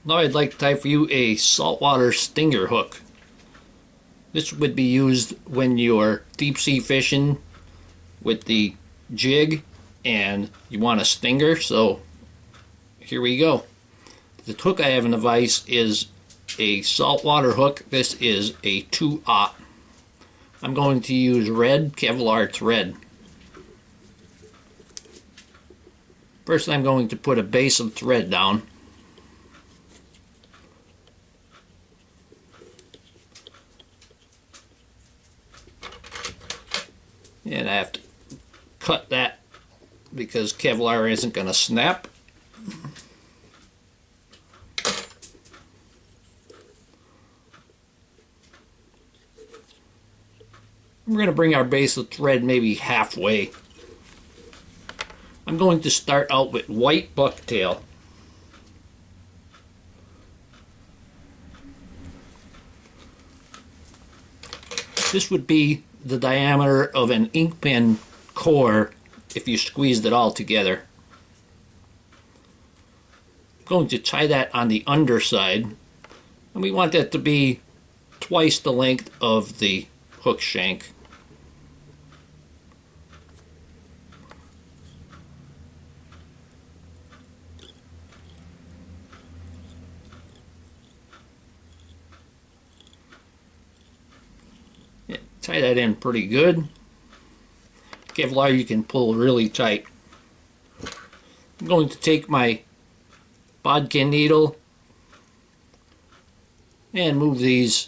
Now I'd like to tie for you a saltwater stinger hook. This would be used when you're deep sea fishing with the jig and you want a stinger. So here we go. The hook I have in the vise is a saltwater hook. This is a 2/0. I'm going to use red Kevlar thread. First I'm going to put a base of thread down. And I have to cut that because Kevlar isn't going to snap. We're going to bring our base of thread maybe halfway. I'm going to start out with white bucktail. This would be the diameter of an ink pen core if you squeezed it all together. I'm going to tie that on the underside, and we want that to be twice the length of the hook shank. Tie that in pretty good. Kevlar you can pull really tight. I'm going to take my bodkin needle and move the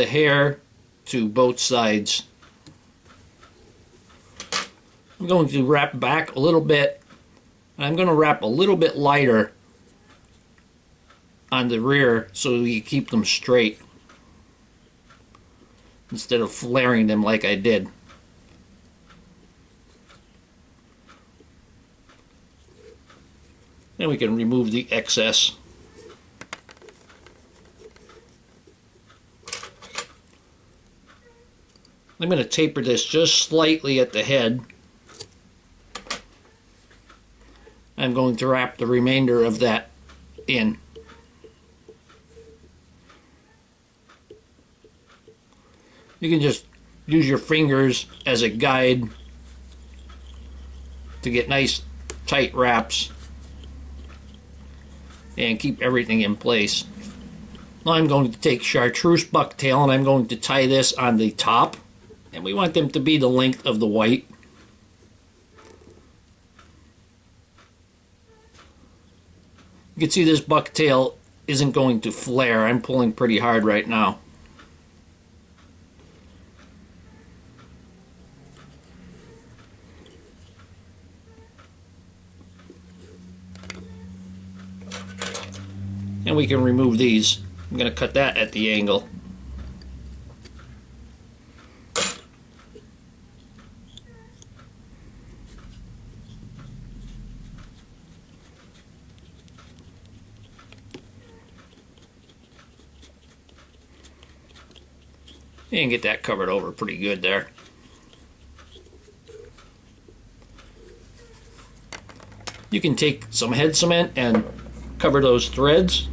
hair to both sides. I'm going to wrap back a little bit, and I'm going to wrap a little bit lighter on the rear so you keep them straight, instead of flaring them like I did. Then we can remove the excess. I'm going to taper this just slightly at the head. I'm going to wrap the remainder of that in. You can just use your fingers as a guide to get nice tight wraps and keep everything in place. Now I'm going to take Chartreuse bucktail and I'm going to tie this on the top, and we want them to be the length of the white. You can see this bucktail isn't going to flare. I'm pulling pretty hard right now. And we can remove these. I'm going to cut that at the angle. And get that covered over pretty good there. You can take some head cement and cover those threads.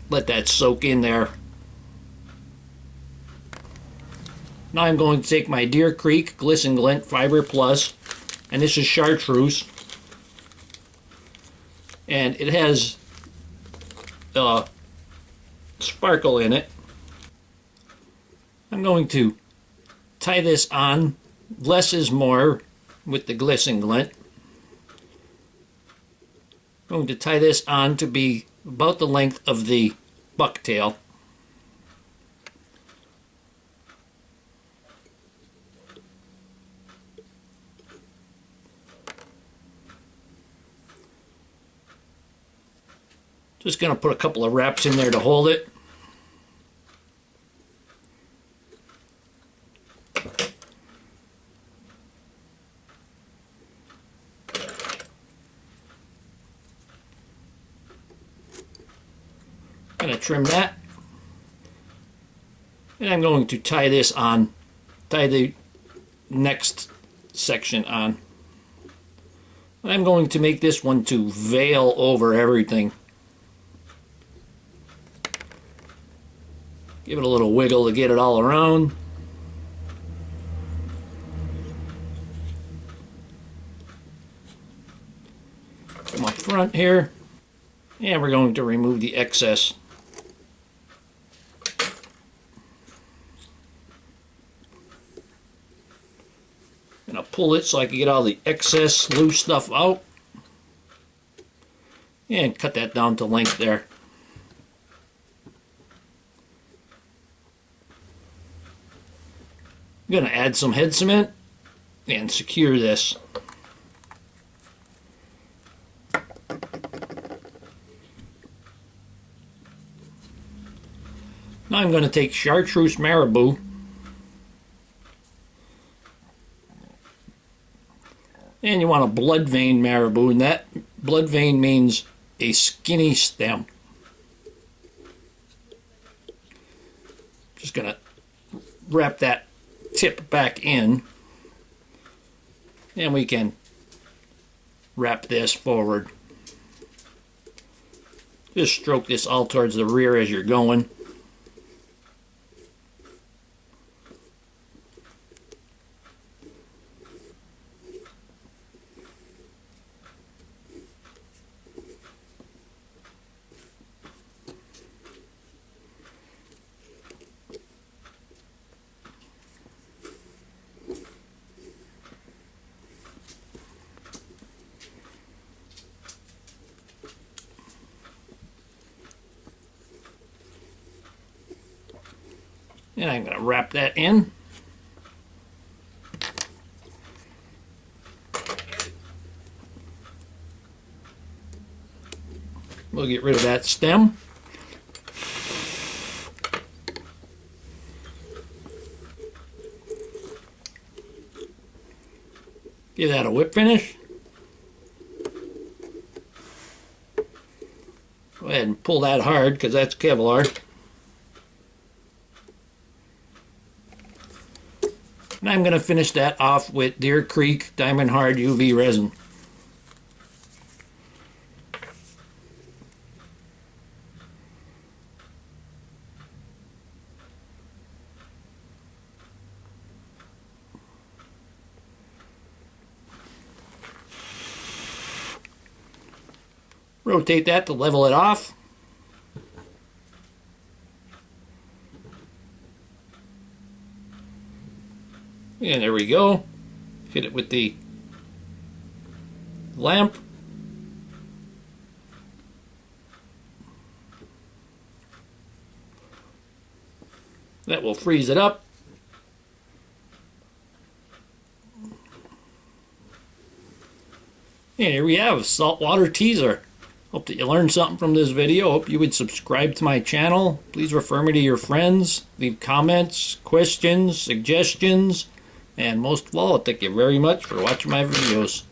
Let that soak in there. Now I'm going to take my Deer Creek Gliss-N-Glint Fiber Plus, and this is Chartreuse, and it has sparkle in it. I'm going to tie this on. Less is more with the Gliss-N-Glint. I'm going to tie this on to be about the length of the bucktail. Just going to put a couple of wraps in there to hold it. I'm going to trim that, and I'm going to tie this on, tie the next section on. I'm going to make this one to veil over everything. Give it a little wiggle to get it all around. Come up front here. And we're going to remove the excess. I'm going to pull it so I can get all the excess loose stuff out. And cut that down to length there. I'm going to add some head cement and secure this. Now I'm going to take Chartreuse Marabou and you want a blood vein Marabou, and that blood vein means a skinny stem. Just going to wrap that tip back in, and we can wrap this forward. Just stroke this all towards the rear as you're going. And I'm going to wrap that in. We'll get rid of that stem. Give that a whip finish. Go ahead and pull that hard because that's Kevlar. And I'm going to finish that off with Deer Creek Diamond Hard UV resin. Rotate that to level it off. And there we go. Hit it with the lamp. That will freeze it up. And here we have a saltwater teaser. Hope that you learned something from this video. Hope you would subscribe to my channel. Please refer me to your friends. Leave comments, questions, suggestions. And most of all, thank you very much for watching my videos.